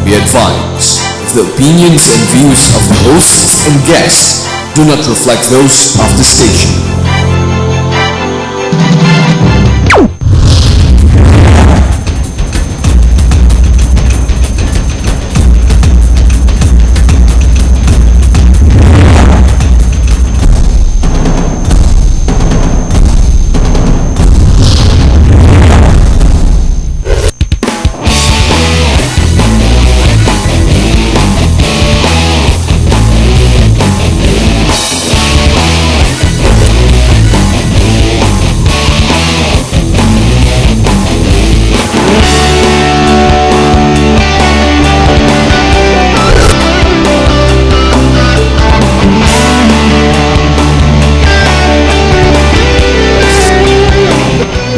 Be advised, the opinions and views of the hosts and guests do not reflect those of the station.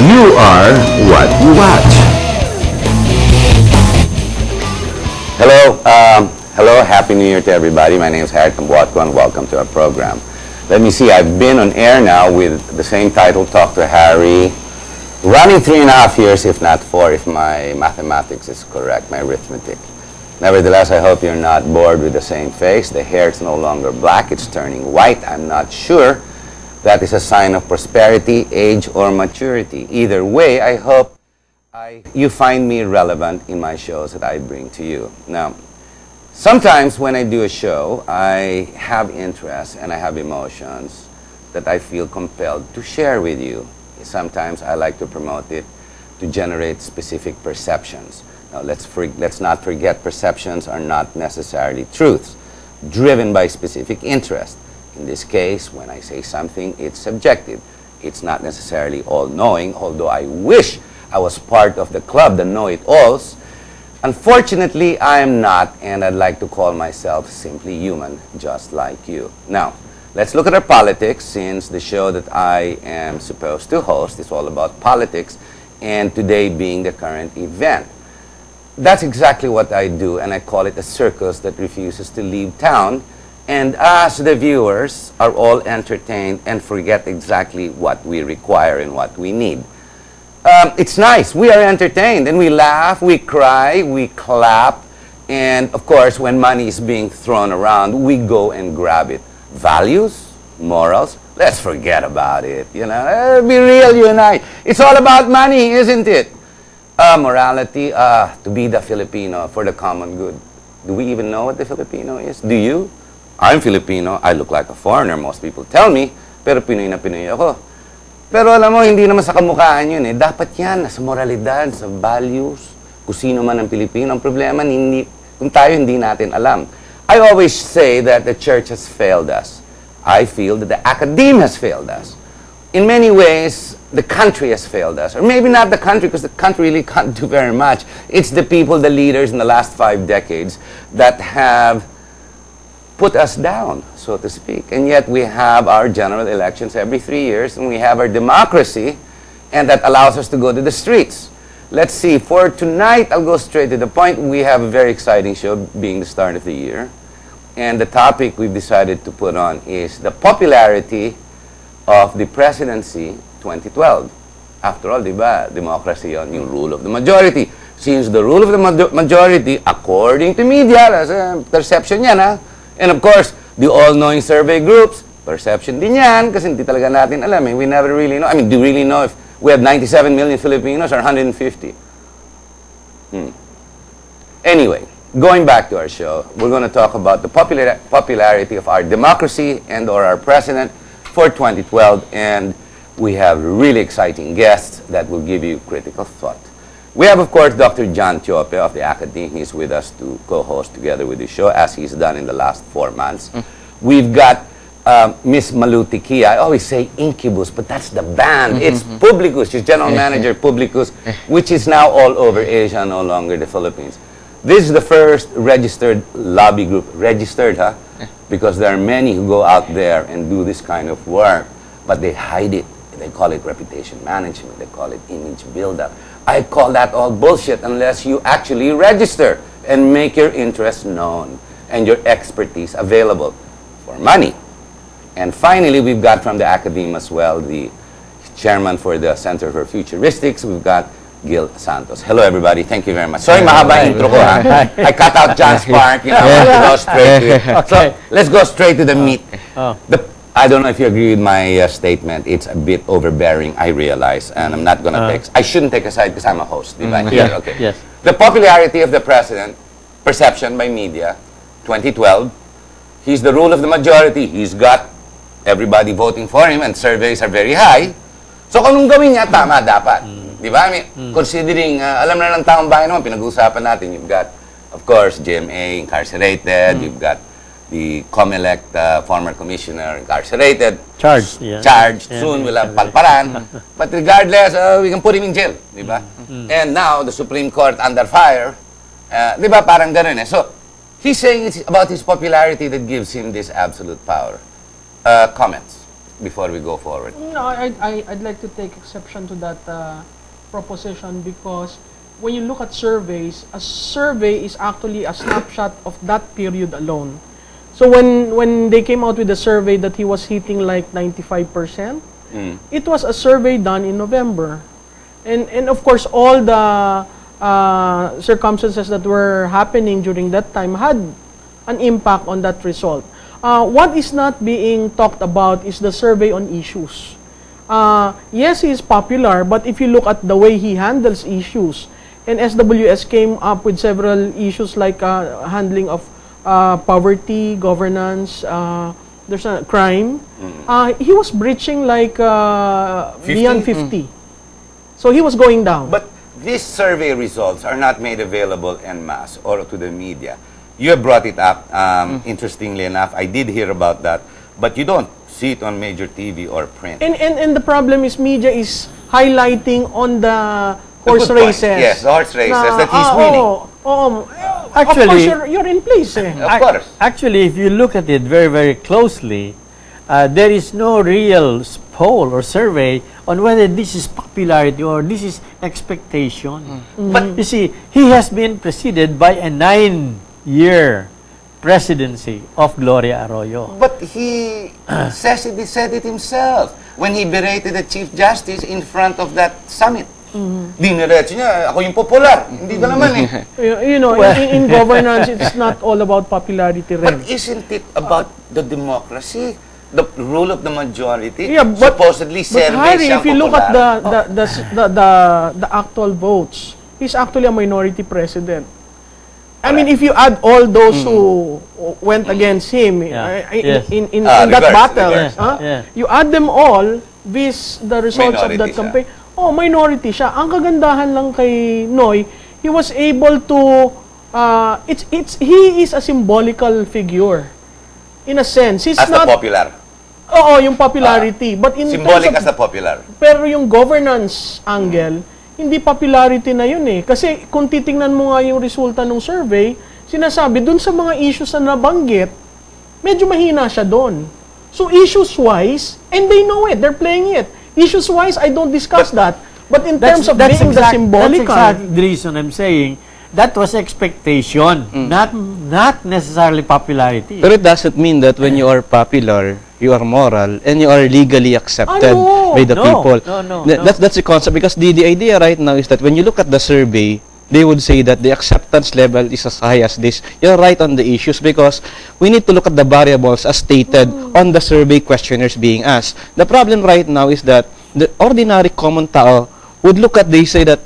You are what you watch. Hello, Happy New Year to everybody. My name is Tambuatco and welcome to our program. Let me see, I've been on air now with the same title, Talk to Harry, running 3.5 years, if not 4, if my mathematics is correct, my arithmetic. Nevertheless, I hope you're not bored with the same face. The hair is no longer black, it's turning white. I'm not sure that is a sign of prosperity, age, or maturity. Either way, I hope you find me relevant in my shows that I bring to you. Now, sometimes when I do a show, I have interests and I have emotions that I feel compelled to share with you. Sometimes I like to promote it to generate specific perceptions. Now, let's not forget perceptions are not necessarily truths, driven by specific interest. In this case, when I say something, it's subjective. It's not necessarily all-knowing, although I wish I was part of the club, the know-it-alls. Unfortunately, I am not, and I'd like to call myself simply human, just like you. Now, let's look at our politics, since the show that I am supposed to host is all about politics, and today being the current event. That's exactly what I do, and I call it a circus that refuses to leave town. And us, the viewers, are all entertained and forget exactly what we require and what we need. It's nice. We are entertained and we laugh, we cry, we clap. And of course, when money is being thrown around, we go and grab it. Values, morals, let's forget about it. You know, be real, you and I. It's all about money, isn't it? Morality, to be the Filipino for the common good. Do we even know what the Filipino is? Do you? I'm Filipino, I look like a foreigner, most people tell me, pero Pinoy na Pinoy ako. Pero alam mo, hindi naman sa kamukhaan yun eh. Dapat yan, sa moralidad, sa values, kung sino man ang Pilipino. Ang problema, kung tayo hindi natin alam. I always say that the church has failed us. I feel that the academe has failed us. In many ways, the country has failed us. Or maybe not the country, because the country really can't do very much. It's the people, the leaders in the last 5 decades that have put us down, so to speak. And yet we have our general elections every 3 years, and we have our democracy, and that allows us to go to the streets. Let's see, for tonight, I'll go straight to the point. We have a very exciting show, being the start of the year. And the topic we've decided to put on is the popularity of the presidency 2012. After all, diba, democracy on yung rule of the majority. Since the rule of the majority, according to media, that's a perception yan, ha? And of course, the all-knowing survey groups, perception din yan, kasi hindi talaga natin alam. We never really know. I mean, do you really know if we have 97 million Filipinos or 150? Anyway, going back to our show, we're going to talk about the popularity of our democracy and or our president for 2012. And we have really exciting guests that will give you critical thought. We have, of course, Dr. John Teope of the Academy. He's with us to co-host together with the show, as he's done in the last 4 months. We've got Miss Malou Tiquia. I always say Incubus, but that's the band. It's Publicus. She's General Manager Publicus, which is now all over Asia, no longer the Philippines. This is the first registered lobby group. Registered, huh? Because there are many who go out there and do this kind of work, but they hide it. They call it reputation management. They call it image build-up. I call that all bullshit unless you actually register and make your interests known and your expertise available for money. And finally, we've got from the academe as well, the chairman for the Center for Futuristics. We've got Gil Santos. Hello, everybody. Thank you very much. Sorry, mahaba yung intro ko, ha? I cut out John Spark. You know, let's go straight to it. So, let's go straight to the meat. I don't know if you agree with my statement. It's a bit overbearing, I realize, and I'm not going to take... I shouldn't take a side because I'm a host. Here, okay. Yes. The popularity of the president, perception by media, 2012, he's the rule of the majority. He's got everybody voting for him and surveys are very high. So kung anong gawin niya, tama dapat. Di ba? I mean, considering, alam na ng taong bayan naman, pinag-uusapan natin, you've got, of course, PGMA incarcerated, you've got the COMELEC former commissioner incarcerated. Charged. Yeah. Charged. Soon we'll have Palparan. But regardless, we can put him in jail. Di ba? And now, the Supreme Court under fire. Di ba? Parang ganun eh. So, he's saying it's about his popularity that gives him this absolute power. Comments before we go forward. No, I'd like to take exception to that proposition because when you look at surveys, a survey is actually a snapshot of that period alone. So when they came out with a survey that he was hitting like 95%, it was a survey done in November. And of course, all the circumstances that were happening during that time had an impact on that result. What is not being talked about is the survey on issues. Yes, he is popular, but if you look at the way he handles issues, and SWS came up with several issues like handling of poverty, governance, there's a crime. He was breaching like beyond 50. So he was going down. But these survey results are not made available en masse or to the media. You have brought it up. Interestingly enough, I did hear about that, but you don't see it on major TV or print. And the problem is media is highlighting on the horse races. Yes, the horse races that he's winning. Actually, of course, you're in place. Of course. Actually, if you look at it very, very closely, there is no real poll or survey on whether this is popularity or this is expectation. But you see, he has been preceded by a 9-year presidency of Gloria Arroyo. But he said it himself when he berated the Chief Justice in front of that summit. Diniretso niya, ako yung popular. Hindi ka naman eh. You know, in governance, it's not all about popularity. But isn't it about the democracy? The rule of the majority? Yeah, supposedly but Harry, if you look at the actual votes, he's actually a minority president. I mean, if you add all those who went against him in that battle, you add them all, with the results of that campaign, minority siya. Ang kagandahan lang kay Noy, he was able to, he is a symbolical figure. In a sense, he's as not... the popular. Oo, yung popularity. But in symbolic terms of, as the popular. Pero yung governance angle, hindi popularity na yun eh. Kasi kung titingnan mo nga yung resulta ng survey, sinasabi, dun sa mga issues na nabanggit, medyo mahina siya dun. So issues-wise, and they know it, they're playing it. Issues-wise, I don't discuss that. But in terms of being the symbolical... That's exactly the reason I'm saying, that was expectation, not necessarily popularity. But it doesn't mean that when you are popular, you are moral, and you are legally accepted by the people. No. That's the concept, because the idea right now is that when you look at the survey, they would say that the acceptance level is as high as this. You're right on the issues, because we need to look at the variables as stated on the survey questionnaires being asked. The problem right now is that the ordinary common tao would look at, they say that,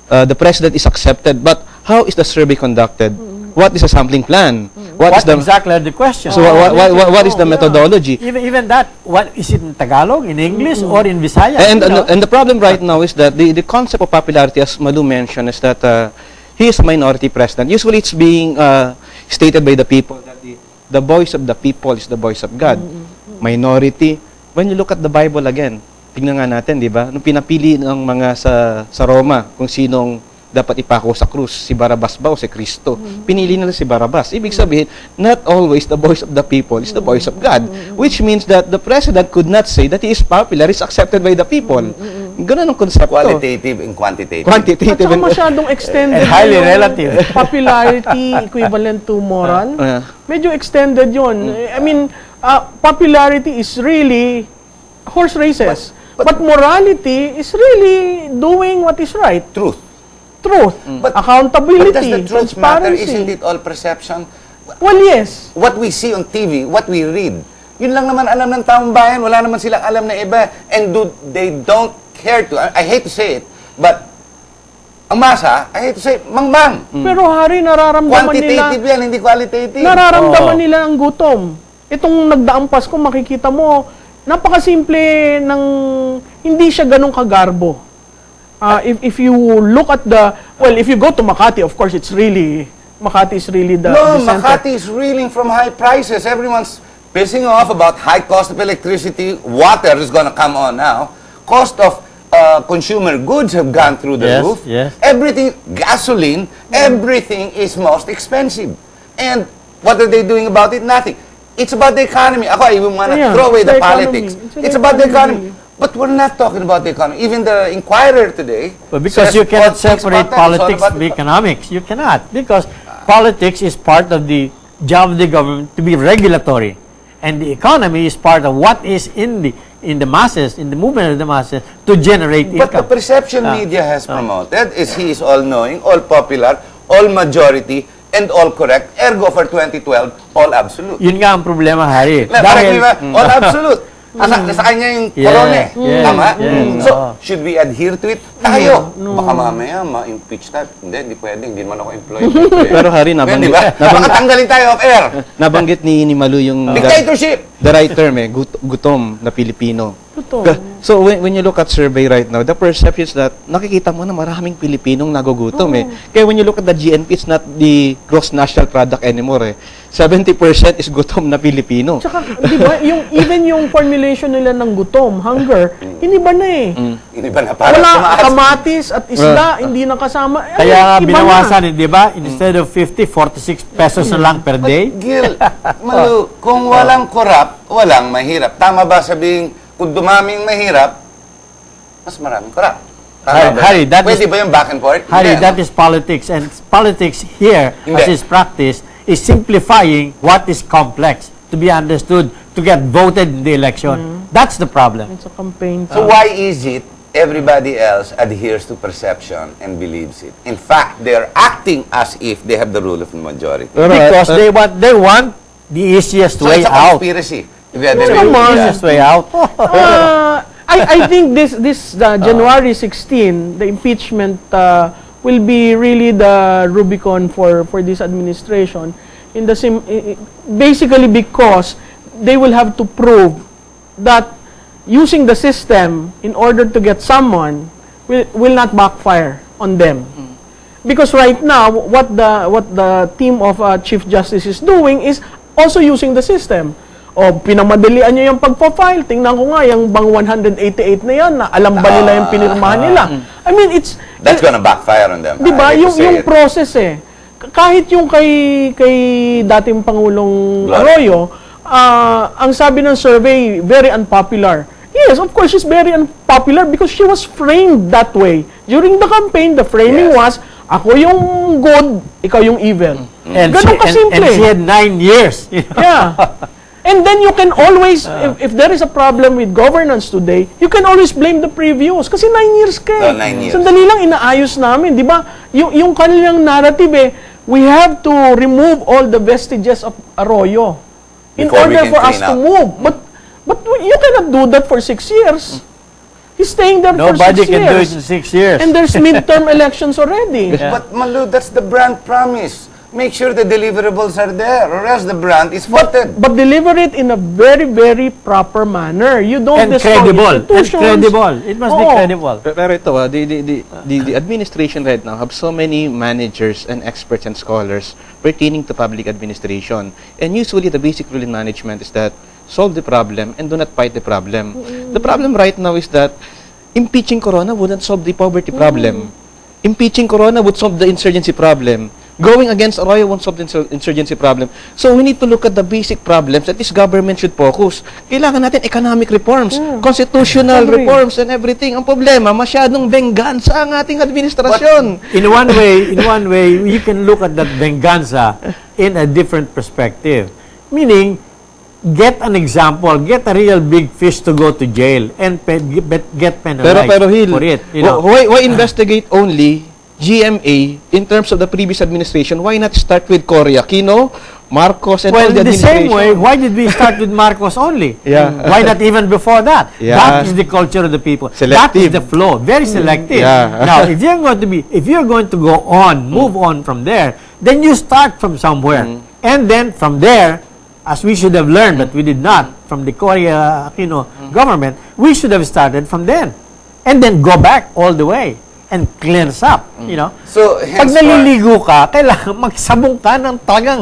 the president is accepted, but how is the survey conducted? What is the sampling plan? What is the exactly the question? So what is the methodology? Even that, what is it in Tagalog, in English, or in Visayas? And the problem right now is that the concept of popularity, as Malou mentioned, is that he is a minority president. Usually it's being stated by the people that the voice of the people is the voice of God. Minority. When you look at the Bible again, tingnan nga natin, di ba? Nung pinapili ng mga sa Roma kung sinong dapat ipako sa krus, si Barabas ba o si Kristo? Pinili nila si Barabas. Ibig sabihin, not always the voice of the people is the voice of God. Which means that the president could not say that he is popular, is accepted by the people. Ganun ang konsepto. Qualitative and quantitative. At saka masyadong extended. And highly relative. Popularity equivalent to moral. Medyo extended yun. I mean, popularity is really horse races. But morality is really doing what is right. Truth. Truth, But accountability, does the truth matter? transparency. Isn't it all perception? Well, yes. What we see on TV, what we read, yun lang naman alam ng taong bayan, wala naman silang alam na iba. And they don't care to, I hate to say it, but ang masa, I hate to say it, mangbang. Pero Hari, nararamdaman nila, Quantitative yan, hindi qualitative. nararamdaman nila ang gutom. Itong nagdaang Pasko, makikita mo, napakasimple ng, hindi siya ganong kagarbo. If you look at if you go to Makati, of course, Makati is really the center. Makati is reeling from high prices. Everyone's pissing off about high cost of electricity. Water is going to come on now. Cost of consumer goods have gone through the roof. Yes. Everything, gasoline, everything is most expensive. And what are they doing about it? Nothing. It's about the economy. Ako, I even want to Yeah, throw away it's the the politics. economy. It's about the economy. But we're not talking about the economy. Even the Inquirer today But because says you cannot all things separate about that, it's all politics about from the economics. You cannot. Because politics is part of the job of the government to be regulatory. And the economy is part of what is in the masses, in the movement of the masses, to generate But the income. perception media has promoted is he is all-knowing, all-popular, all-majority, and all-correct. Ergo, for 2012, all-absolute. Yun nga ang problema, Harry. Dahil, all-absolute. Sa kanya yung Yes, korone. yes, Tama? yes. So, should we adhere to it? Tayo. Baka mamaya, ma-impeach tayo. Hindi pwede. Hindi man ako employed. Pero Hari, Pwede ba? Baka tanggalin tayo off air. nabanggit ni Malou yung Dictatorship! the right term gutom na Pilipino. Totoo. So when you look at survey right now, the perception is that nakikita mo na maraming Pilipinong nagugutom Kaya when you look at the GNP, it's not the gross national product anymore 70% is gutom na Pilipino. Tsaka, di ba, even yung formulation nila ng gutom, hunger, iniba na Hindi ba na parang Wala tumaas? kamatis at isda, hindi nakasama. Kaya nga Iba binawasan, di ba? Instead of 50, 46 pesos na lang per day. Gil, Malou, kung walang korap, walang mahirap. Tama ba sabihin, kung dumaming mahirap, mas maraming korap? Tama ba? Harry, that Pwede is- ba yung back and forth? Harry, Hindi, that ano? is politics. And politics here, Hindi. as is practice, is simplifying what is complex to be understood, to get voted in the election. That's the problem. It's a campaign. So why is it everybody else adheres to perception and believes it? In fact, they're acting as if they have the rule of the majority. Because they want the easiest So way it's a out. conspiracy. If you had the The rule of the easiest way out. I think this January 16, the impeachment will be really the Rubicon for this administration. Basically because they will have to prove that using the system in order to get someone will not backfire on them. Because right now, what the team of Chief Justice is doing is also using the system. O, pinamadalian nyo yung pagpa-file. Tingnan ko nga, yung bang 188 na yan, na alam ba nila yung pinirmahan nila? I mean, That's gonna backfire on them. Di ba? I hate to say Yung it. process kahit yung kay dating Pangulong Gloria. Arroyo, ang sabi ng survey, very unpopular. Yes, of course, she's very unpopular because she was framed that way. During the campaign, the framing was, ako yung good, ikaw yung evil. And Ganun kasimple. and she had 9 years. Yeah. And then you can always, if there is a problem with governance today, you can always blame the previous. Kasi 9 years ka. No, 9 years. Sandali lang, inaayos namin. Di ba? Yung kanilang narrative we have to remove all the vestiges of Arroyo in Before we order can for us clean to up. move. But you cannot do that for 6 years. He's staying there for 6 Nobody years. can do it in 6 years. And there's midterm elections already. But Malou, that's the brand promise. Make sure the deliverables are there, or else the brand is voted. But deliver it in a very, very proper manner. You don't And destroy credible. And institutions. credible. It must be Oo. credible. Pero ito, the administration right now have so many managers and experts and scholars pertaining to public administration. And usually the basic rule in management is that solve the problem and do not fight the problem. The problem right now is that impeaching Corona wouldn't solve the poverty problem. Impeaching Corona would solve the insurgency problem. Going against Arroyo won't solve the insurgency problem. So we need to look at the basic problems that this government should focus. Kailangan natin economic reforms, constitutional Agree. reforms, and everything. Ang problema, masyadong venganza ang ating administrasyon. In one way, you can look at that venganza in a different perspective. Meaning, get an example, get a real big fish to go to jail and get penalized Pero Hill, for it. You know? why investigate only GMA in terms of the previous administration? Why not start with Cory Aquino, Marcos, and all Well, the the same administration? way, why did we start with Marcos only? Yeah. Why not even before that? Yeah. That is the culture of the people. That is Selective. the flow. Very selective. Yeah. Now, if you're going to go on, move on from there, then you start from somewhere. And then from there, as we should have learned, but we did not, from the Cory Aquino government, we should have started from then. And then go back all the way and cleanse up, you know. So, Pag naliligo ka, kailangan magsabong ka ng talagang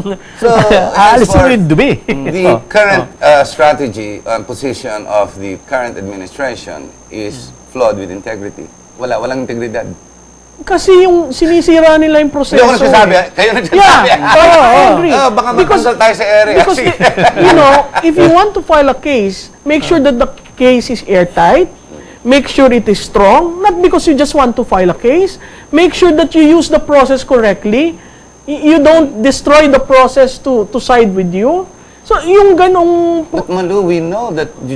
aalis mo yung dumi. The current strategy and position of the current administration is flawed with integrity. Walang integridad. Kasi yung sinisira nila yung proseso. Hindi ako nagsasabi, kayo nagsasabi. I agree. Baka matanggal tayo sa area. Because, you know, if you want to file a case, make sure that the case is airtight. Make sure it is strong. Not because you just want to file a case. Make sure that you use the process correctly. You don't destroy the process to side with you. So, yung ganong... But Malou, we know that the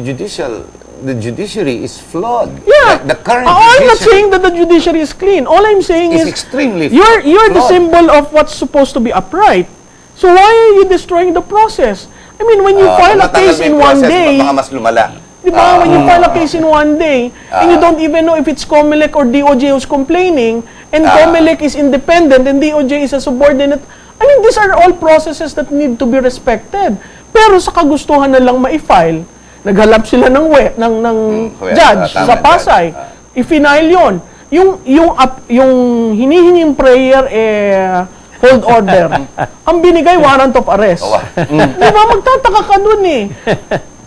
judiciary is flawed. Yeah. The current I'm not judiciary saying that the judiciary is clean. All I'm saying is is extremely you're the flawed. symbol of what's supposed to be upright. So why are you destroying the process? I mean, when you file a case in one day, baka mas lumala. di ba, when you file a case in one day, and you don't even know if it's COMELEC or DOJ who's complaining, and COMELEC is independent and DOJ is a subordinate, I mean, these are all processes that need to be respected. Pero sa kagustuhan na lang ma-file, naghalap sila ng judge sa Pasay. I-final yun. Yung hinihinging prayer, hold order. Ang binigay, warrant of arrest. Di ba, magtataka ka dun eh.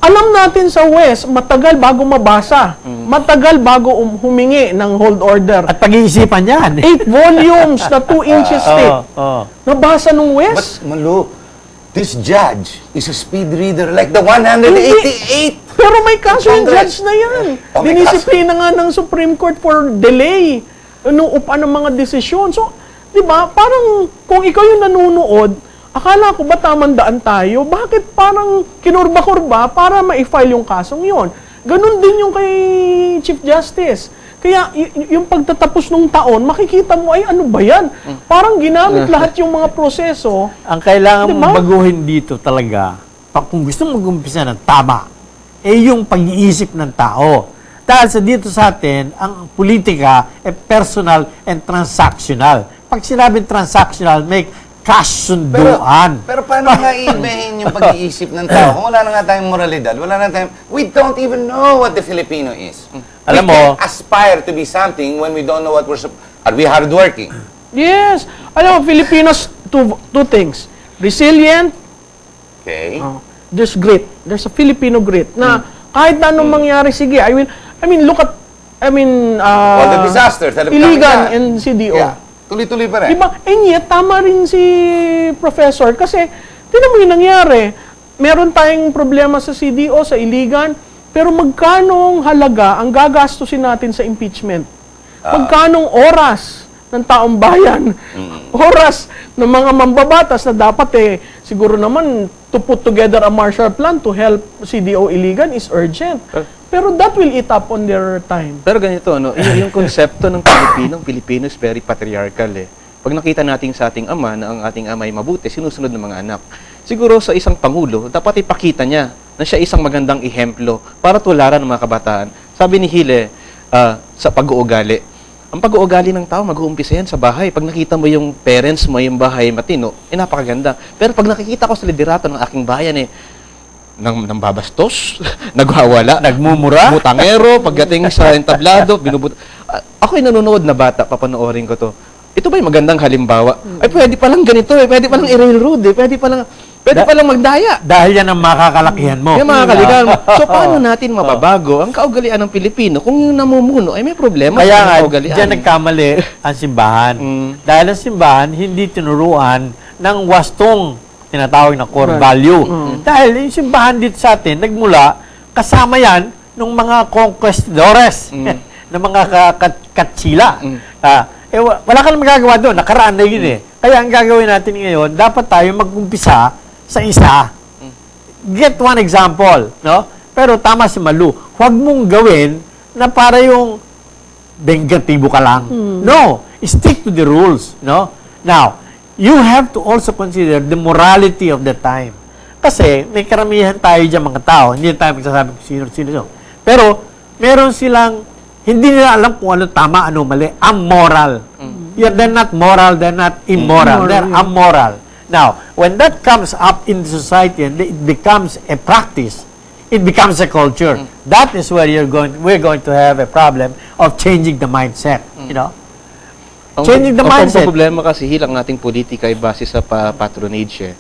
Alam natin sa West, matagal bago mabasa. Matagal bago humingi ng hold order. At pag-iisipan yan. 8 volumes na 2 inches thick. Nabasa nung But West. Malou, this judge is a speed reader like the 188. Pero may kaso yung Congress. judge na yan. Oh, may Dinisiplina nga ng Supreme Court for delay nung upa ng mga desisyon. So, di ba, parang kung ikaw yung nanunood, akala ko ba tamang daan tayo? Bakit parang kinurba-kurba para ma-file yung kasong yon? Ganon din yung kay Chief Justice. Kaya yung pagtatapos ng taon, makikita mo, ay ano ba yan? Parang ginamit lahat yung mga proseso. Ang kailangan Diba? mong baguhin dito talaga, kung gusto mong mag-umpisa ng tama, yung pag-iisip ng tao. Dahil dito sa atin, ang politika personal and transactional. Pag sinabing transactional, may kasunduan. Pero paano nga iibahin yung pag-iisip ng tao? Kung wala na nga tayong moralidad, wala na tayong... We don't even know what the Filipino is. Alam we mo- can't aspire to be something when we don't know what we're... Are we hardworking? Yes. Alam mo, Filipinos, two things. Resilient, Okay. there's grit. There's a Filipino grit na kahit na anong mangyari, sige, look at, All the disasters that have come Iligan in. and CDO. Yeah. Tuloy-tuloy pa rin. Diba? And yet, tama rin si Professor kasi, tinan mo yung nangyari. Meron tayong problema sa CDO, sa Iligan, pero magkanong halaga ang gagastusin natin sa impeachment? Magkanong oras ng taong bayan? Oras ng mga mambabatas na dapat siguro naman to put together a martial plan to help CDO Iligan is urgent. Pero that will eat up on their time. Pero ganito, no, yung konsepto ng Pilipino is very patriarchal eh. Pag nakita natin sa ating ama na ang ating ama ay mabuti, sinusunod ng mga anak. Siguro sa isang pangulo, dapat ipakita niya na siya isang magandang ehemplo para tularan ng mga kabataan. Sabi ni Hile, sa pag-uugali, ang pag-uugali ng tao, mag-uumpisa yan sa bahay. Pag nakita mo yung parents mo, yung bahay matino, napakaganda. Pero pag nakikita ko sa liderato ng aking bayan nang babastos, nagwawala, Nagmumura? mutangero, pagdating sa entablado, ako'y nanonood na bata, papanoorin ko to. Ito ba'y magandang halimbawa? Ay, pwede palang ganito pwede palang i-railroad pwede palang magdaya. Dahil yan ang makakalakihan mo. Yung mga kaligawan mo. So, paano natin mababago ang kaugalian ng Pilipino kung yung namumuno ay may problema Kaya sa nga, kaugalian? dyan nagkamali ang simbahan. Dahil ang simbahan, hindi tinuruan ng wastong tinatawag na core value. Dahil yung simbahan dito sa atin, nagmula, kasama yan ng mga conquistadores, ng mga katsila. Wala ka na magagawa doon, nakaraan na yun Kaya ang gagawin natin ngayon, dapat tayo mag-umpisa sa isa. get one example, no? Pero tama si Malou, huwag mong gawin na para yung vengatibo ka lang. No, stick to the rules, no? Now, you have to also consider the morality of the time. Kasi may karamihan tayo dyan mga tao, hindi tayo magsasabi kung sino. Pero meron silang hindi nila alam kung ano tama, ano mali, amoral. They're not moral, they're not immoral, they're amoral. Now, when that comes up in society and it becomes a practice, it becomes a culture. That is where we're going to have a problem of changing the mindset, you know. Changing the mindset. Ang problema kasi hilang ating politika ay base sa patronage.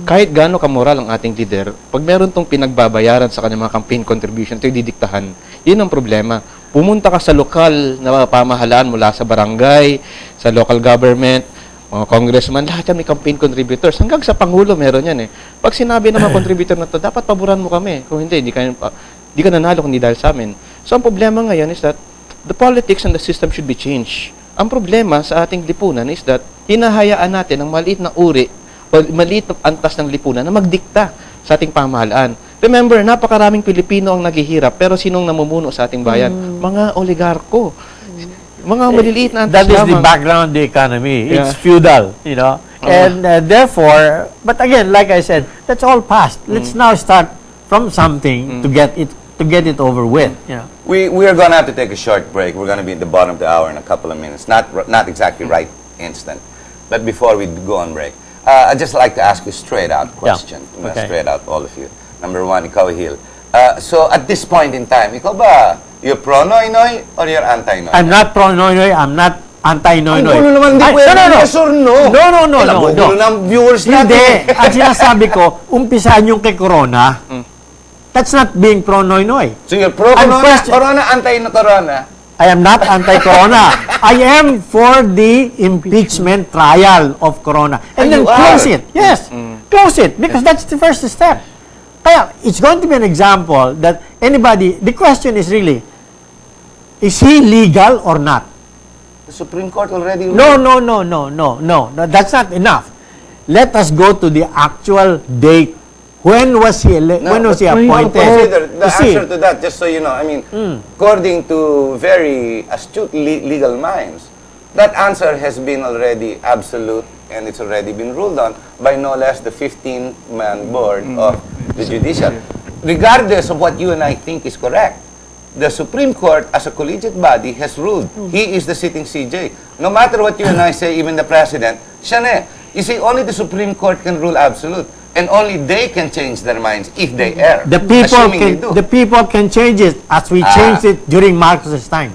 Kahit gaano kamoral ang ating leader, pag meron tong pinagbabayaran sa kanyang mga campaign contribution, ito yung didiktahan. Yun ang problema. Pumunta ka sa lokal na pamahalaan mula sa barangay, sa local government, mga congressman, lahat yan may campaign contributors. Hanggang sa Pangulo meron yan eh. Pag sinabi ng mga contributor na to, dapat paboran mo kami. Kung hindi ka nanalo kundi dahil sa amin. So ang problema ngayon is that the politics and the system should be changed. Ang problema sa ating lipunan is that hinahayaan natin ang maliit na uri o maliit na antas ng lipunan na magdikta sa ating pamahalaan. Remember, napakaraming Pilipino ang naghihirap, pero sinong namumuno sa ating bayan? Mga oligarko. Mga maliliit na antas That is the lamang. background of the economy. Yeah. It's feudal, you know. And therefore, but again, like I said, that's all past. Let's now start from something to get it over with, you know. We are going to have to take a short break. We're going to be at the bottom of the hour in a couple of minutes. Not exactly right instant. But before we go on break, I'd just like to ask you a straight out question. Okay. Straight out, all of you. Number one, ikaw, Hil. So at this point in time, ikaw ba, you're pro-Noynoy or you're anti-Noynoy? I'm not pro-Noynoy, I'm not anti-Noynoy. Ang gulo naman, di pwede yes or no. No. Gulo ng viewers natin. Hindi. Ang sinasabi ko, umpisahan yung kay Corona. That's not being pro-Noynoy. So you're pro-Corona, anti-Corona? I am not anti-Corona. I am for the impeachment trial of Corona. And then You close are? it. Yes. Close it. Because that's the first step. Kaya, it's going to be an example that the question is really, is he legal or not? The Supreme Court already ruled. No. That's not enough. Let us go to the actual date. When was he appointed? Consider the You see, answer to that, just so you know. I mean, according to very astute legal minds, that answer has been already absolute and it's already been ruled on by no less the 15-man board of the judicial. Regardless of what you and I think is correct, the Supreme Court, as a collegiate body, has ruled. He is the sitting CJ. No matter what you and I say, even the President, siya na. You see, only the Supreme Court can rule absolute. And only they can change their minds if they err. the people can change it as we changed it during Marcos's time.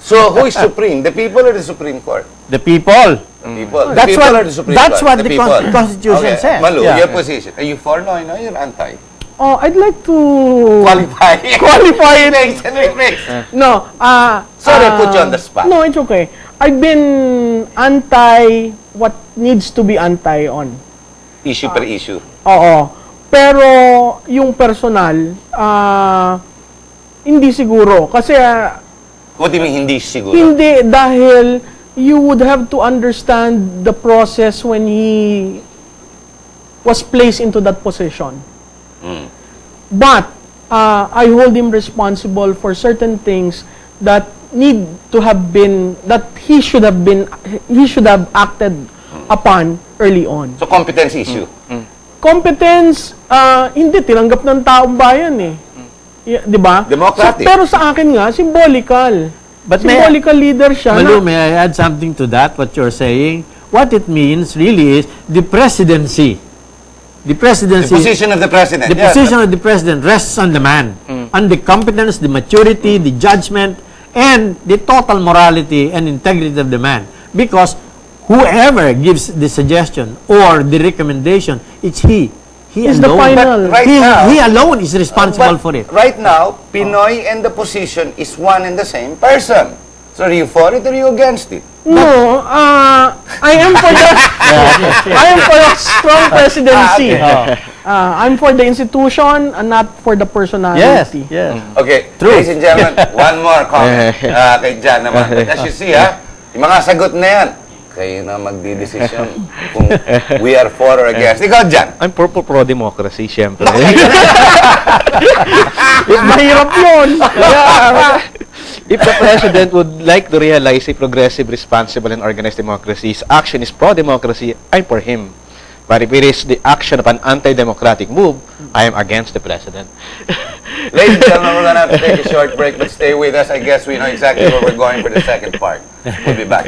So, who is supreme? The people or the Supreme Court? The people. The people. That's The people what- or the Supreme that's Court? what the Constitution says. Malou, Yeah. your position. Are you for Noynoy or anti? Oh, I'd like to Qualify. qualify it. Makes. No, Sorry, I put you on the spot. No, it's okay. I've been anti what needs to be anti on. Issue per issue. Oo. Pero yung personal, hindi siguro. Kasi What do you mean, hindi siguro? hindi dahil you would have to understand the process when he was placed into that position. But I hold him responsible for certain things that need to have been, that he should have acted upon early on. So, competence issue. Competence, hindi, tinanggap ng taong bayan eh. Di ba? Democratic. So, pero sa akin nga, symbolical. But Symbolical leader siya. Malou, na, may I add something to that, what you're saying? What it means really is the presidency. The The position of the President. The position of the president rests on the man, on the competence, the maturity, the judgment, and the total morality and integrity of the man. Because whoever gives the suggestion or the recommendation, it's he. He Is the alone. final. But right now, He alone is responsible but for it. Right now, Pinoy and the position is one and the same person. So, are you for it or are you against it? no, I am for the I am for a strong presidency. I'm for the institution and not for the personality. Yes. Okay, True. ladies and gentlemen, one more comment kay Jan naman. But as you see, yung mga sagot na yan, Kayo na magdidesisyon kung we are for or against. Ikaw dyan. I'm for pro-democracy, syempre. Mahirap yun. If the president would like to realize a progressive, responsible, and organized democracy, his action is pro-democracy, I'm for him. But if it is the action of an anti-democratic move, I am against the president. Ladies and gentlemen, we're going to have to take a short break, but stay with us. I guess we know exactly where we're going for the second part. We'll be back.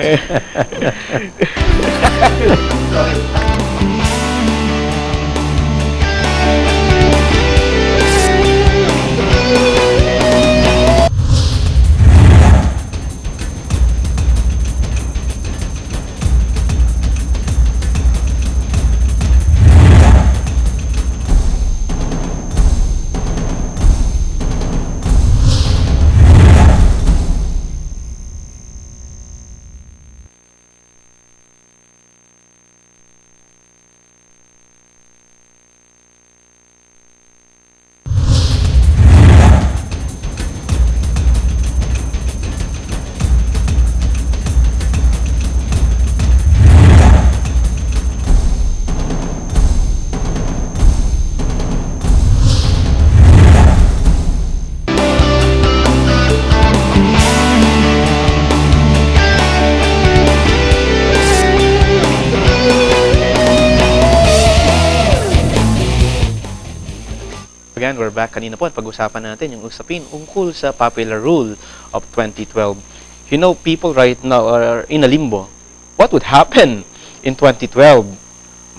Again, we're back. Kanina po, pag-usapan natin yung usapin ungkol sa popular rule of 2012. You know, people right now are in a limbo. What would happen in 2012?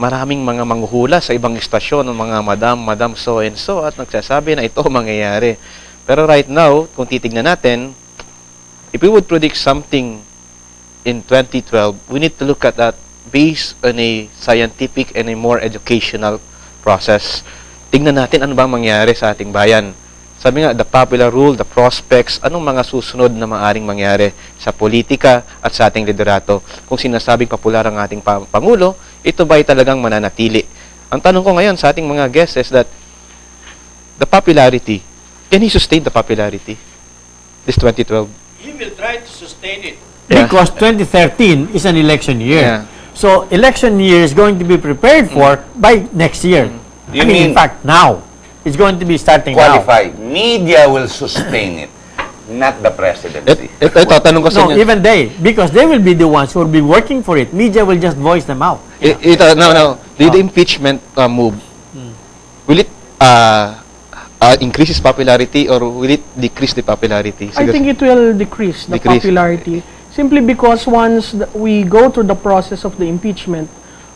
Maraming mga manghuhula sa ibang istasyon ng mga madam so-and-so at nagsasabi na ito mangyayari. Pero right now, kung titignan natin, if we would predict something in 2012, we need to look at that based on a scientific and a more educational process. Tingnan natin ano bang mangyari sa ating bayan. Sabi nga, the popular rule, the prospects, anong mga susunod na maaring mangyari sa politika at sa ating liderato. Kung sinasabing popular ang ating Pangulo, ito ba'y talagang mananatili? Ang tanong ko ngayon sa ating mga guests is that the popularity, can he sustain the popularity this 2012? He will try to sustain it. Because 2013 is an election year. Yeah. So, election year is going to be prepared for by next year. You I mean, mean in fact, now. It's going to be starting qualified. Media will sustain it, not the presidency. Ito, tanong ko sa now. No, inyo. even they. Because they will be the ones who will be working for it. Media will just voice them out. No. The impeachment move, will it increase its popularity or will it decrease the popularity? I think it will decrease the popularity. Simply because once we go through the process of the impeachment,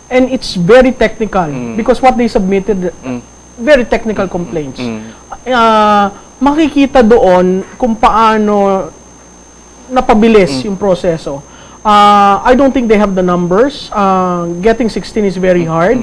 and it's very technical, because what they submitted, very technical complaints. Makikita doon kung paano napabilis yung proseso. I don't think they have the numbers. Getting 16 is very hard.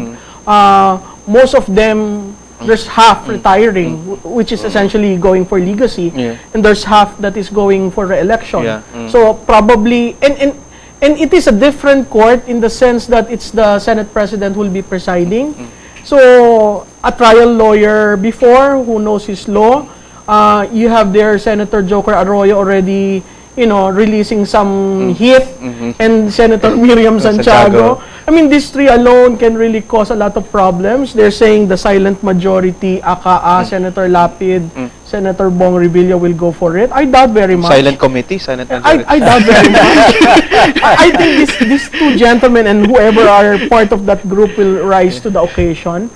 Most of them, there's half retiring, which is essentially going for legacy, and there's half that is going for re-election. So probably, and it is a different court in the sense that it's the Senate President who will be presiding. So, a trial lawyer before who knows his law, you have their Senator Joker Arroyo already, releasing some heat, and Senator Miriam Santiago. I mean, these three alone can really cause a lot of problems. They're saying the silent majority, aka Senator Lapid, Senator Bong Revilla will go for it. I doubt very much. Silent committee, silent majority. I doubt very much. I think these two gentlemen and whoever are part of that group will rise to the occasion.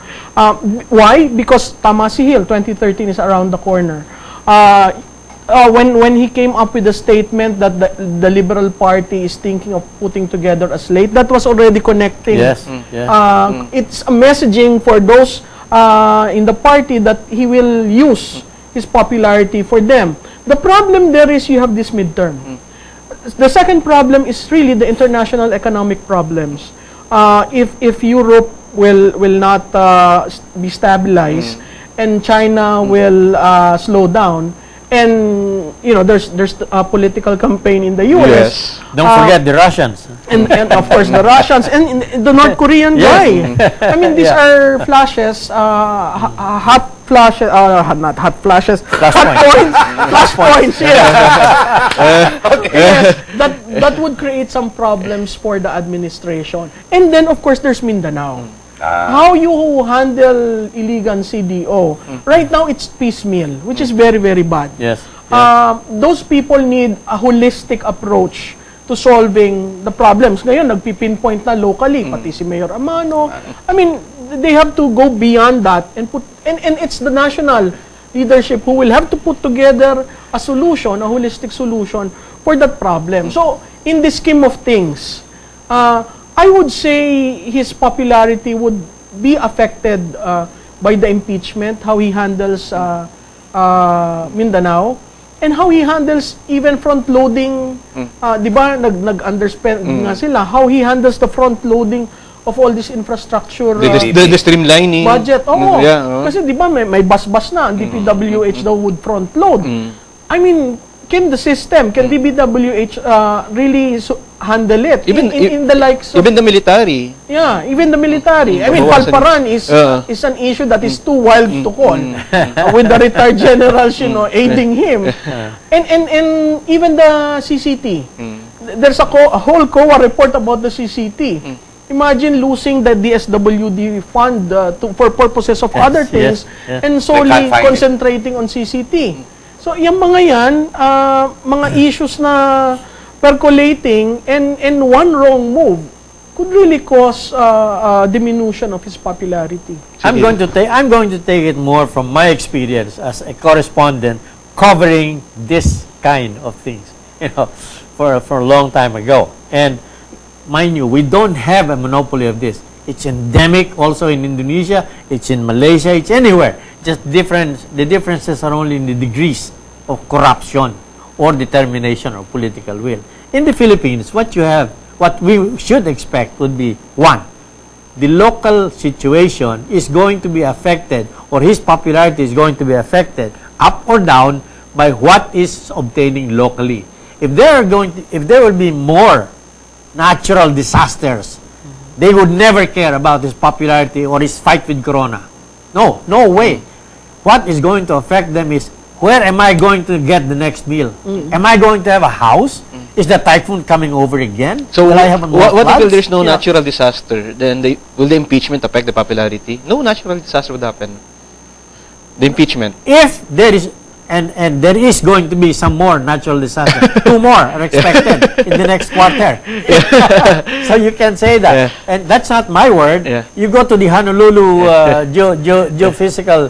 Why? Because Tamasi Hill, 2013 is around the corner. When he came up with the statement that the Liberal Party is thinking of putting together a slate, that was already connecting. Yes. It's a messaging for those in the party that he will use his popularity for them. The problem there is you have this midterm. The second problem is really the international economic problems. If Europe will not be stabilized and China will slow down, and there's a political campaign in the US. Don't forget the Russians. And of course the Russians and the North Korean guy. I mean, these are flashes, hot flashes, not hot flashes, hot points, flash points, yes. That would create some problems for the administration. And then, of course, there's Mindanao. How you handle Iligan CDO? Right now, it's piecemeal, which is very, very bad. Yes. Those people need a holistic approach to solving the problems. Ngayon, nagpipinpoint na locally, pati si Mayor Amano. I mean, they have to go beyond that and it's the national leadership who will have to put together a solution, a holistic solution for that problem. So, in the scheme of things, I would say his popularity would be affected by the impeachment, how he handles Mindanao, and how he handles even front-loading, di ba, nag-underspend nga sila, how he handles the front-loading of all this infrastructure The streamlining. budget. Oo. Yeah, Kasi di ba may bus-bus na, ang DPWH daw would front-load. I mean, can the system, can DPWH really handle it? Even in the likes of... Even the military. Yeah, even the military. I mean, Palparan is an issue that is too wild to call. With the retired generals, you know, aiding him. And even the CCT. There's a whole COA report about the CCT. Imagine losing the DSWD fund for purposes of other things and solely concentrating on CCT. So, yung mga yan, mga issues na percolating and one wrong move could really cause diminution of his popularity. I'm going to take it more from my experience as a correspondent covering this kind of things, you know, for a long time ago. And mind you, we don't have a monopoly of this. It's endemic also in Indonesia, it's in Malaysia, it's anywhere. Just the differences are only in the degrees of corruption or determination or political will. In the Philippines, what we should expect would be, one, the local situation is going to be affected, or his popularity is going to be affected, up or down, by what is obtaining locally. If there will be more natural disasters, they would never care about his popularity or his fight with Corona. No way. What is going to affect them is, where am I going to get the next meal? Am I going to have a house? Is the typhoon coming over again? So will I have what if there's no natural disaster? Then will the impeachment affect the popularity? No natural disaster would happen. The impeachment. If there is, and there is going to be some more natural disaster, 2 more are expected in the next quarter. So you can say that. And that's not my word. You go to the Honolulu geophysical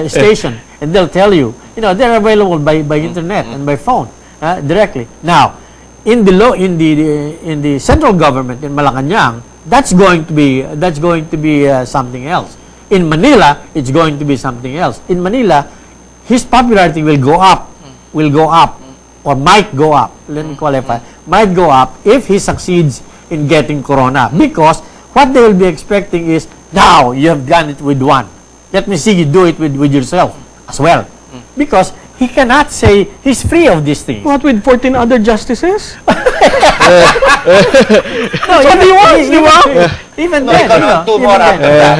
station, and they'll tell you, they're available by internet and by phone directly. Now, in the central government in Malacanang, that's going to be something else. In Manila, it's going to be something else. In Manila, his popularity will go up, or might go up. Let me qualify. Might go up if he succeeds in getting Corona, because what they will be expecting is, now you have done it with one. Let me see you do it with yourself as well, because he cannot say he's free of these things. What with 14 other justices? No, what he wants, even then. Two more after that.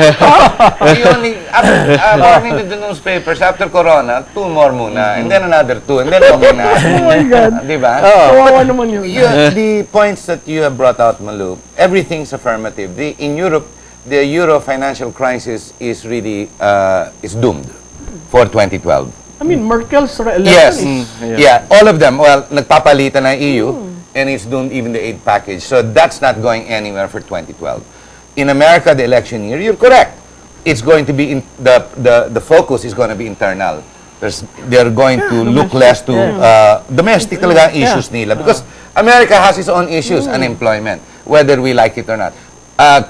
He only, according to the newspapers, after Corona, 2 more muna, and then another 2, and then okay na. Oh my God. Diba? Kawawa naman yun. The points that you have brought out, Malou, everything's affirmative. In Europe, the Euro financial crisis is really is doomed for 2012. I mean, Merkel's election Yes. is... Yeah, all of them. Well, nagpapalitan na EU, and it's doomed even the aid package. So that's not going anywhere for 2012. In America, the election year, you're correct. It's going to be, the focus is going to be internal. They're going to look less to domestic talaga issues nila. Because America has its own issues, unemployment, whether we like it or not.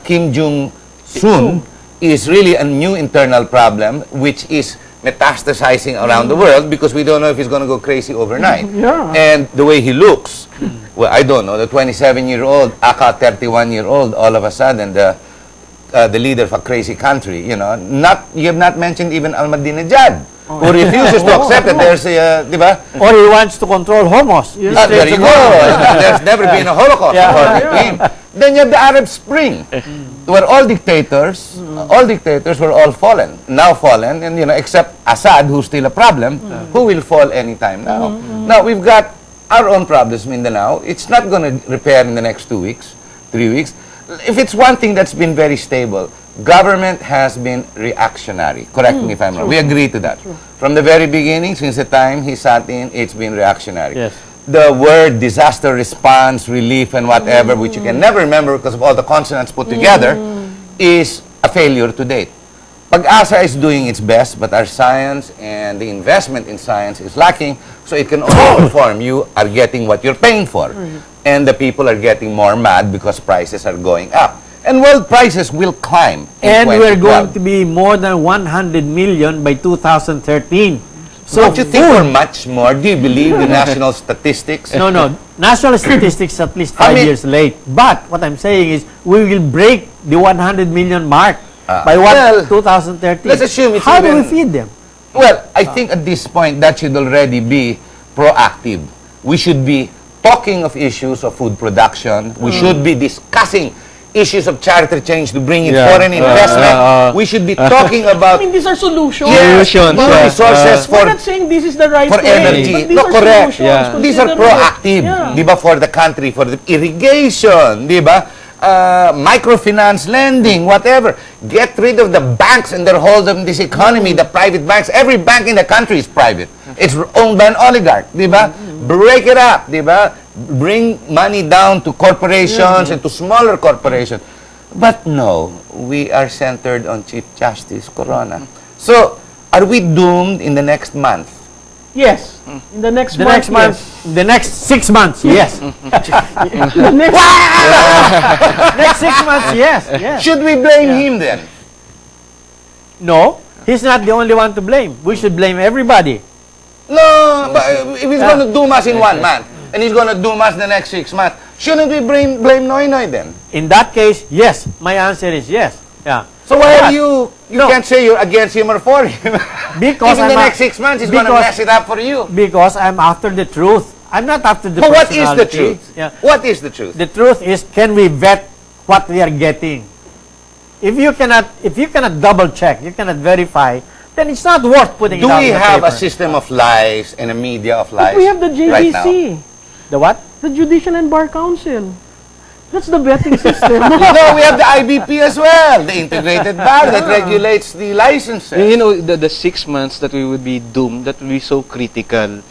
Kim Jong-un is really a new internal problem, which is metastasizing around the world, because we don't know if he's going to go crazy overnight. And the way he looks, well, I don't know, the 27-year-old, aka 31-year-old, all of a sudden, the leader of a crazy country, you have not mentioned even Ahmadinejad, who refuses to accept that there's a, di ba? Or he wants to control homos. There you go. There's never been a Holocaust before with him. Then you have the Arab Spring, where all dictators All dictators were all fallen, now fallen, and except Assad, who's still a problem, who will fall anytime now. Now we've got our own problems, Mindanao. It's not going to repair in the next 2 weeks, 3 weeks. If it's one thing that's been very stable, government has been reactionary. Correct me if I'm wrong. We agree to that. From the very beginning, since the time he sat in, it's been reactionary. Yes. The word disaster response, relief, and whatever, which you can never remember because of all the consonants put together, is a failure to date. Pag-asa is doing its best, but our science and the investment in science is lacking, so it can only perform. You are getting what you're paying for. And the people are getting more mad because prices are going up. And world prices will climb in And we're 2012. going to be more than 100 million by 2013. So don't you think we're much more? Do you believe the national statistics? No, national statistics at least I 5 mean- years late. But what I'm saying is we will break the 100 million mark by well, 2013. let's assume it's How do we even- feed them? Well, I think at this point that should already be proactive. We should be talking of issues of food production. We should be discussing issues of charter change to bring in foreign investment. We should be talking I about mean, these are solutions. Solutions, But resources we're for not saying this is the right for way. energy. But these No, are correct. solutions. These are Consider it. proactive, Yeah. di ba, for the country, for the irrigation, di ba? Microfinance lending, whatever. Get rid of the banks and their hold of this economy, the private banks. Every bank in the country is private. It's owned by an oligarch, di ba? Break it up, di ba? Bring money down to corporations and to smaller corporations. But no, we are centered on Chief Justice Corona. So, are we doomed in the next month? Yes. In the next The month, next month, the next 6 months, yes. yes. The next Next 6 months, yes. Should we blame him then? No, he's not the only one to blame. We should blame everybody. No, but if he's going to doom us in 1 month, and he's going to doom us the next 6 months, shouldn't we blame Noynoy then? In that case, yes. My answer is yes. Yeah. So why But are you no. can't say you're against him or for him. Because If in the I'm next 6 months he's going to because- mess it up for you. Because I'm after the truth. I'm not after the But what is the personality. truth? Yeah. What is the truth? The truth is, can we vet what we are getting? If you cannot double check, you cannot verify, then it's not worth putting Do it out we in the have a paper. system of lies and a media of lies But we have the right now? JDC, The what? the Judicial and Bar Council. That's the vetting system. No, we have the IBP as well, the integrated bar that regulates the licenses. You know, the 6 months that we would be doomed, that will be so critical.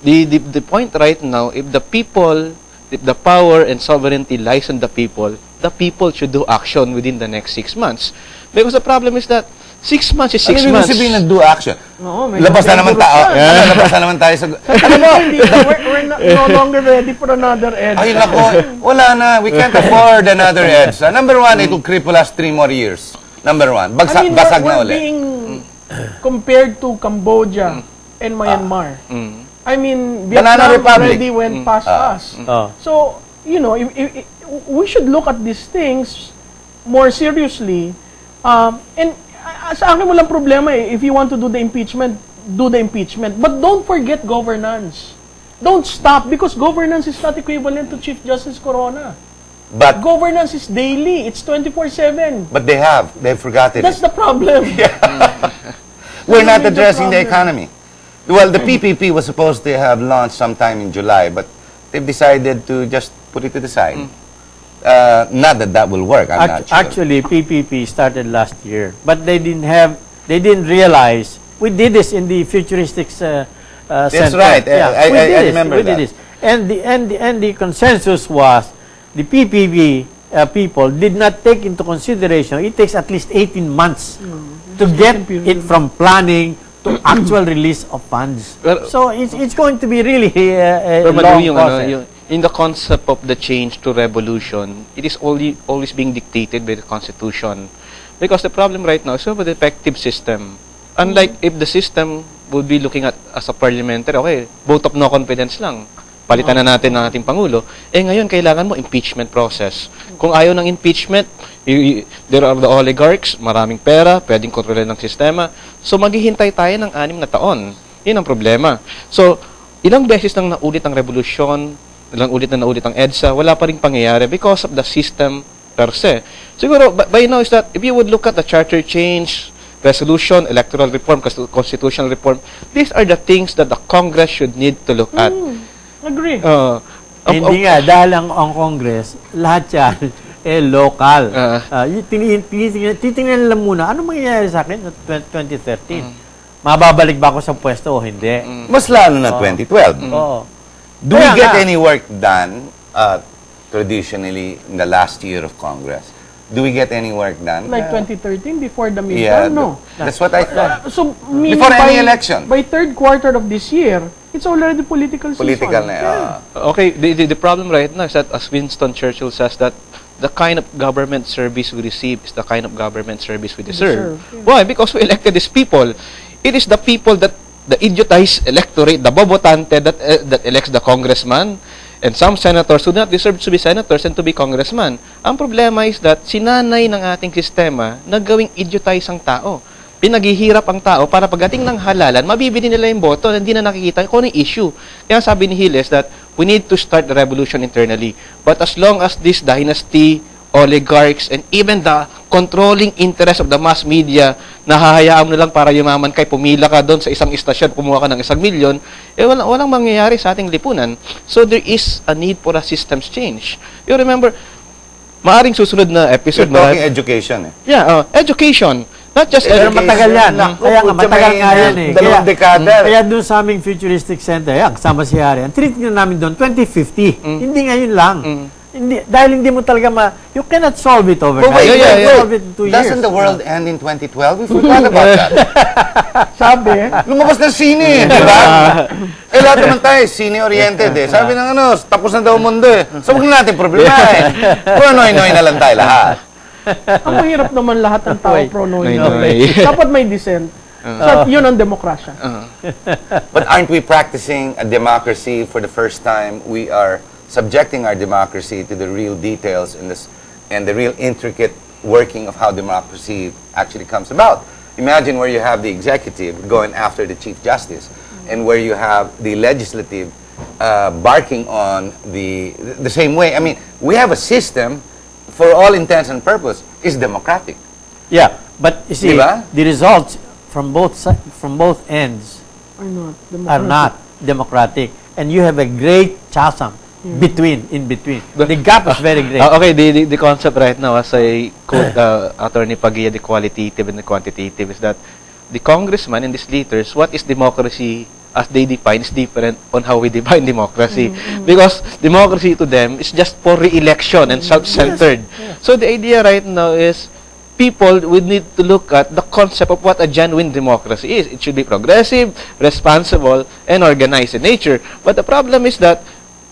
The point right now, if the people, if the power and sovereignty lies on the people should do action within the next 6 months. Because the problem is that 6 months is 6 Ano ibig months. sabihin ng do action? No, may Labas na naman tayo. dangerous yan. Labas na naman tayo sa... Ano mo? We're no longer ready for another edge. Ay, nako. Wala na. We can't afford another EDSA. Number one, it will cripple us 3 more years. Number one. I mean, Basag na we're ulit. being compared to Cambodia and Myanmar. I mean, Banana Vietnam Republic. already went past us. Oh. So, you know, we should look at these things more seriously. And sa akin walang problema eh. If you want to do the impeachment, do the impeachment. But don't forget governance. Don't stop because governance is not equivalent to Chief Justice Corona. But Governance is daily. It's 24/7. they've forgotten That's it. the problem. We're not That's the addressing the problem. economy. Well, the PPP was supposed to have launched sometime in July, but they've decided to just put it to the side. Not that that will work, I'm not sure. Actually, PPP started last year, but they didn't realize. We did this in the futuristic center. right. I remember we did that. this. And the consensus was the PPP people did not take into consideration. It takes at least 18 months to get it from planning to actual release of funds. Well, So it's going to be really a Pero long Malou, process. in the concept of the change to revolution, it is always being dictated by the Constitution. Because the problem right now is we have an effective system. Unlike if the system would be looking at as a parliamentary, okay, vote of no confidence lang. Palitan na natin ng ating Pangulo. Ngayon, kailangan mo impeachment process. Kung ayaw ng impeachment, there are the oligarchs, maraming pera, pwedeng kontrolin ng sistema. So, maghihintay tayo ng 6 na taon. Yun ang problema. So, ilang beses nang naulit ang revolusyon, ilang ulit na naulit ang EDSA, wala pa rin pangyayari because of the system per se. Siguro, by now is that if you would look at the charter change, resolution, electoral reform, constitutional reform, these are the things that the Congress should need to look at. Agree. Hindi nga, dahil ang Congress, lahat yan, local. Titingnan nila muna, ano mangyayari sa akin sa 2013? Mababalik ba ako sa pwesto o hindi? Mas lalo na 2012. Oo. Do we get any work done traditionally in the last year of Congress? Do we get any work done? Like 2013, before the Yeah, midterm, no. that's what I thought. So, meaning Before any election. By third quarter of this year, it's already political season. Political na, Okay, the problem right now is that, as Winston Churchill says, that the kind of government service we receive is the kind of government service we deserve. Yeah. Why? Because we elected these people. It is the people that the idiotized electorate, the bobotante that elects the congressman, and some senators who do not deserve to be senators and to be congressman. Ang problema is that sinanay ng ating sistema na gawing idiotize ang tao. Pinaghihirap ang tao para pagdating ng halalan, mabibili nila yung boto na hindi na nakikita kung ano yung issue. Kaya sabi ni Hiles that we need to start the revolution internally. But as long as this dynasty, oligarchs, and even the controlling interest of the mass media, nahahayaan mo na lang para yumaman kay pumila ka doon sa isang istasyon, kumuha ka ng 1 milyon, walang mangyayari sa ating lipunan. So there is a need for a systems change. You remember, maaring susunod na episode. You're talking education eh. Yeah, education. Not just Pero education. matagal yan. Kaya nga, matagal nga yan eh. Dalawang dekada. Kaya doon sa aming futuristic center, yan, kasama si Hari, ang treatment namin doon, 2050. Hindi ngayon lang. Hindi, dahil hindi mo talaga you cannot solve it overnight. But wait, You can solve it in 2 years. Doesn't the world end in 2012? We forgot about that. Sabi, Lumabas na sine, di ba? Lahat naman tayo, sine-oriented eh. Sabi ng tapos na daw mundo eh. So, huwag na natin problema eh. Puro Noynoy na lang tayo lahat. ang mahirap naman lahat ng tao pro-Noynoy. Noynoy. Dapat may dissent. So, yun ang demokrasya. But aren't we practicing a democracy for the first time? We are subjecting our democracy to the real details and the real intricate working of how democracy actually comes about. Imagine where you have the executive going after the Chief Justice and where you have the legislative barking on the same way. I mean, we have a system, for all intents and purposes, is democratic. Yeah, but you see, Diba? the results from both ends Are not are not democratic. democratic. And you have a great chasm in between. The gap is very great. Okay, the concept right now, as I quote Attorney Padilla, the qualitative and the quantitative, is that the congressman and these leaders, what is democracy as they define is different on how we define democracy. Because democracy to them is just for re-election and self-centered. So the idea right now is people would need to look at the concept of what a genuine democracy is. It should be progressive, responsible, and organized in nature. But the problem is that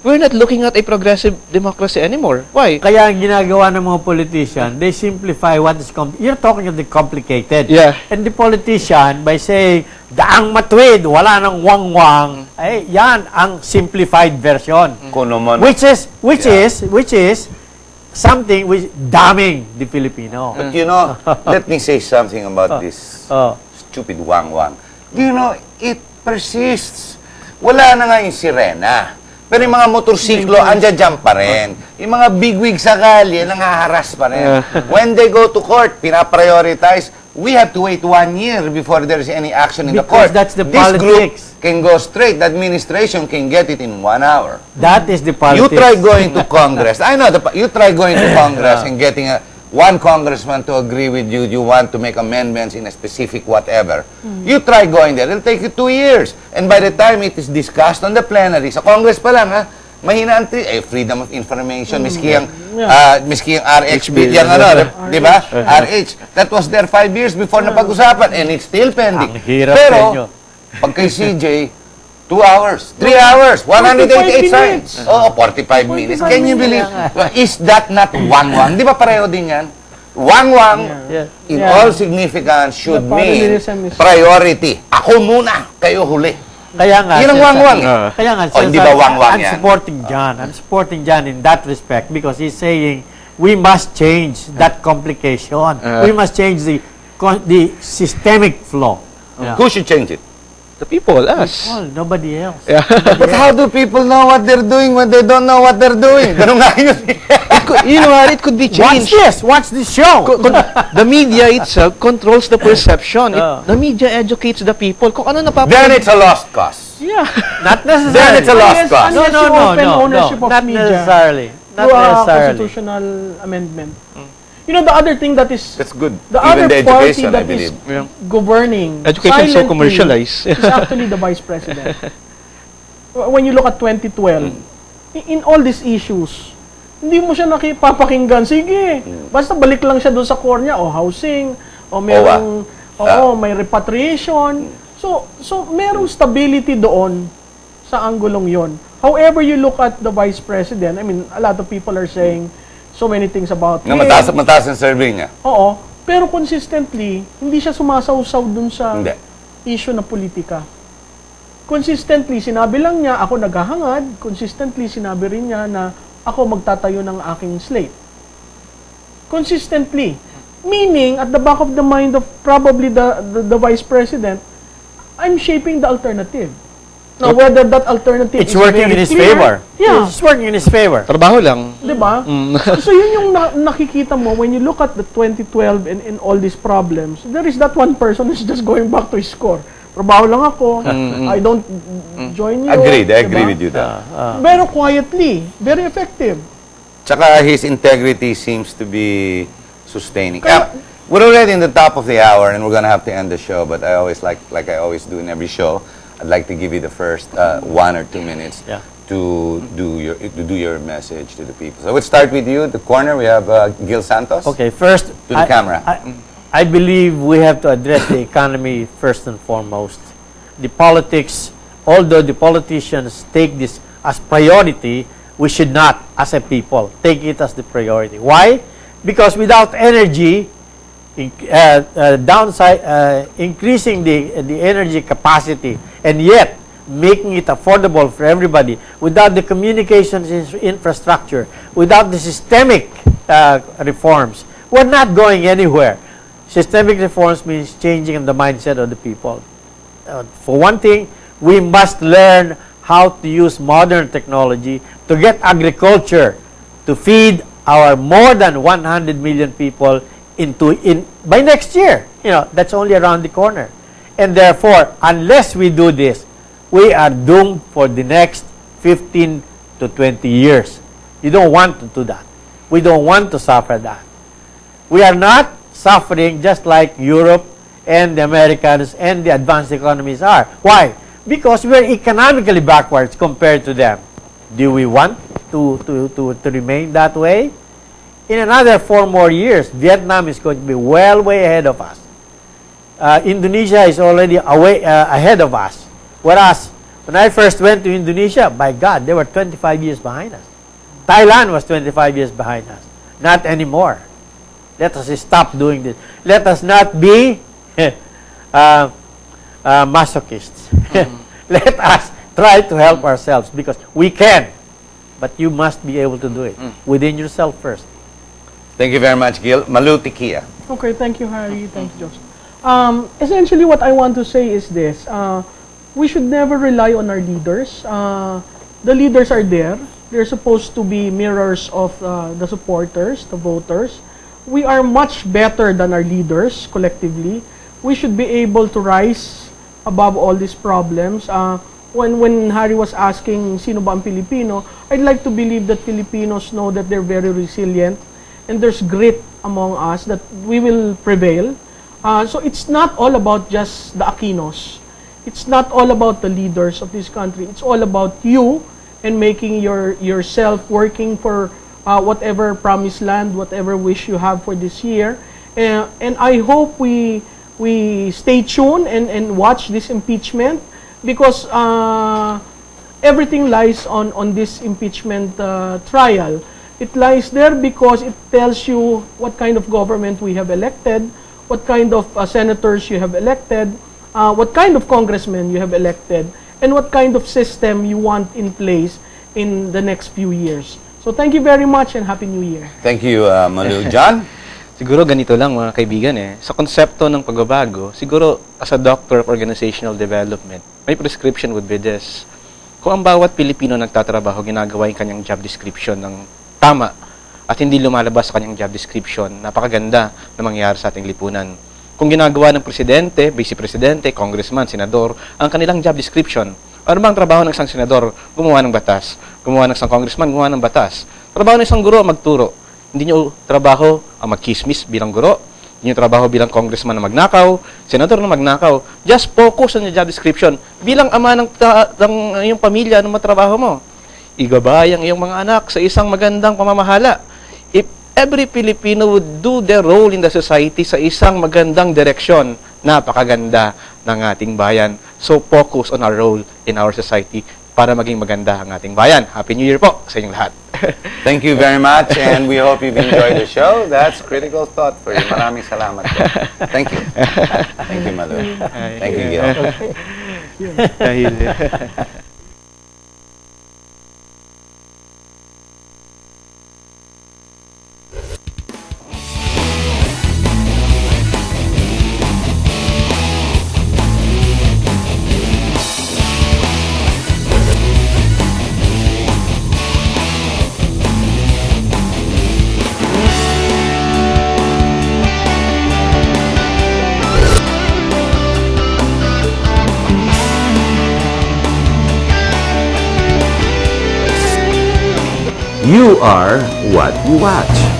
we're not looking at a progressive democracy anymore. Why? Kaya ang ginagawa ng mga politician, they simplify what is you're talking of the complicated. Yeah. And the politician, by saying, daang matuwid, wala nang wang-wang, ay, yan ang simplified version. Kunoman. Which is something which damning the Filipino. But you know, let me say something about this stupid wang-wang. Do you know, it persists. Wala na nga yung sirena. Pero yung mga motorsiklo, andyan pa rin. Yung mga bigwig sa kalye, nangaharas pa rin. When they go to court, pinaprioritize, we have to wait 1 year before there's any action in the court. Because that's the This politics. group can go straight. The administration can get it in 1 hour. That is the politics. You try going to Congress. I know, you try going to Congress and getting one congressman to agree with you, you want to make amendments in a specific whatever. You try going there, it'll take you 2 years. And by the time it is discussed on the plenary, sa Congress pa lang, mahina ang freedom of information, miski yung RH bill, yung di ba? RH, that was there 5 years before na pag-usapan, and it's still pending. Ang hirap Pero, ninyo. pag kay CJ, 2 hours, 3 hours, 188 signs. Oo, 45 minutes. Can you believe? Is that not wang-wang? Di ba pareho din yan? Wang-wang, in all significance, should mean priority. Ako muna, kayo huli. Kaya nga, Yun ang wang-wang. Kaya nga, Hindi ba wang-wang I'm yan? supporting John in that respect because he's saying we must change that complication. We must change the systemic flaw. Who should change it? The people, us. Well, nobody else. Yeah. But how do people know what they're doing when they don't know what they're doing? Ganun nga yun. You know what? It could be Watch changed. this! Watch this show! The media itself controls the perception. Oh. The media educates the people. Kung ano Then napapanood. it's a lost cause. Yeah. Not necessarily. Then it's a lost Unless- cause. No, unless no, you no, open no, ownership no. of Not media necessarily. Not through a necessarily. constitutional amendment. You know, the other thing that is That's good. the Even other the party education, I that is believe. Yeah. governing Education is so silently commercialized. is actually the vice president. When you look at 2012, in all these issues, hindi mo siya nakipapakinggan. Sige, basta balik lang siya doon sa core niya, o housing, o merong, may repatriation. So merong stability doon sa anggulong yon. However you look at the vice president, I mean, a lot of people are saying so many things about Nga him. mataas ang survey niya. Oo, pero consistently, hindi siya sumasawsaw dun sa Hindi. issue na politika. Consistently, sinabi lang niya, ako naghahangad. Consistently, sinabi rin niya na ako magtatayo ng aking slate. Consistently. Meaning, at the back of the mind of probably the vice president, I'm shaping the alternative. Now, whether that alternative It's is working very in his clear, favor. Yeah. It's working in his favor. Trabaho lang. Di ba? So yun yung nakikita mo when you look at the 2012 and all these problems, there is that one person who's just going back to his core. Trabaho lang ako, I don't join you. Agreed. I agree diba? with you there. Pero quietly, very effective. Tsaka his integrity seems to be sustaining. We're already in the top of the hour and we're gonna have to end the show, but I always like I always do in every show, I'd like to give you the first 1 or 2 minutes Yeah. to do your message to the people. So we'll start with you. The corner we have Gil Santos. Okay, first, To the camera. I believe we have to address the economy first and foremost. The politics, although the politicians take this as priority, we should not, as a people, take it as the priority. Why? Because without energy, increasing the energy capacity and yet making it affordable for everybody, without the communications infrastructure, without the systemic reforms, we're not going anywhere. Systemic reforms means changing the mindset of the people. For one thing, we must learn how to use modern technology to get agriculture to feed our more than 100 million people by next year. You know, that's only around the corner. And therefore, unless we do this, we are doomed for the next 15 to 20 years. You don't want to do that. We don't want to suffer that. We are not suffering just like Europe and the Americans and the advanced economies are. Why? Because we are economically backwards compared to them. Do we want to remain that way? In another 4 more years, Vietnam is going to be way ahead of us. Indonesia is already ahead of us. Whereas, when I first went to Indonesia, by God, they were 25 years behind us. Thailand was 25 years behind us. Not anymore. Let us stop doing this. Let us not be masochists. Let us try to help ourselves because we can. But you must be able to do it within yourself first. Thank you very much, Gil. Malou, Tiquia. Okay, thank you, Harry. Thanks, Joseph. Essentially, what I want to say is this. We should never rely on our leaders. The leaders are there. They're supposed to be mirrors of the supporters, the voters. We are much better than our leaders collectively. We should be able to rise above all these problems. When Harry was asking, sino ba ang Pilipino, I'd like to believe that Filipinos know that they're very resilient and there's grit among us that we will prevail. So it's not all about just the Aquinos. It's not all about the leaders of this country. It's all about you and making yourself working for whatever promised land, whatever wish you have for this year. And I hope we stay tuned and watch this impeachment because everything lies on this impeachment trial. It lies there because it tells you what kind of government we have elected, what kind of senators you have elected, what kind of congressmen you have elected, and what kind of system you want in place in the next few years. So thank you very much and Happy New Year. Thank you, Malou. John? Siguro ganito lang mga kaibigan sa konsepto ng pagbabago, siguro as a doctor of organizational development, my prescription would be this. Kung ang bawat Pilipino nagtatrabaho, ginagawa yung kanyang job description ng tama at hindi lumalabas sa kanyang job description, napakaganda na mangyayari sa ating lipunan. Kung ginagawa ng presidente, vice-presidente, congressman, senador, ang kanilang job description, ano bang trabaho ng isang senador? Gumawa ng batas. Gumawa ng isang congressman, gumawa ng batas. Trabaho ng isang guro, magturo. Hindi nyo trabaho ang magkismis bilang guro. Hindi nyo trabaho bilang congressman na magnakaw, senador na magnakaw. Just focus on your job description. Bilang ama ng iyong pamilya, anong matrabaho mo? Igabay ang iyong mga anak sa isang magandang pamamahala. If every Filipino would do their role in the society sa isang magandang direksyon, napakaganda ng ating bayan. So focus on our role in our society para maging maganda ang ating bayan. Happy New Year po sa inyong lahat. Thank you very much, and we hope you've enjoyed the show. That's critical thought for you. Maraming salamat po. Thank you. Thank you, Malou. Thank you, Gil. Dahil You are what you watch.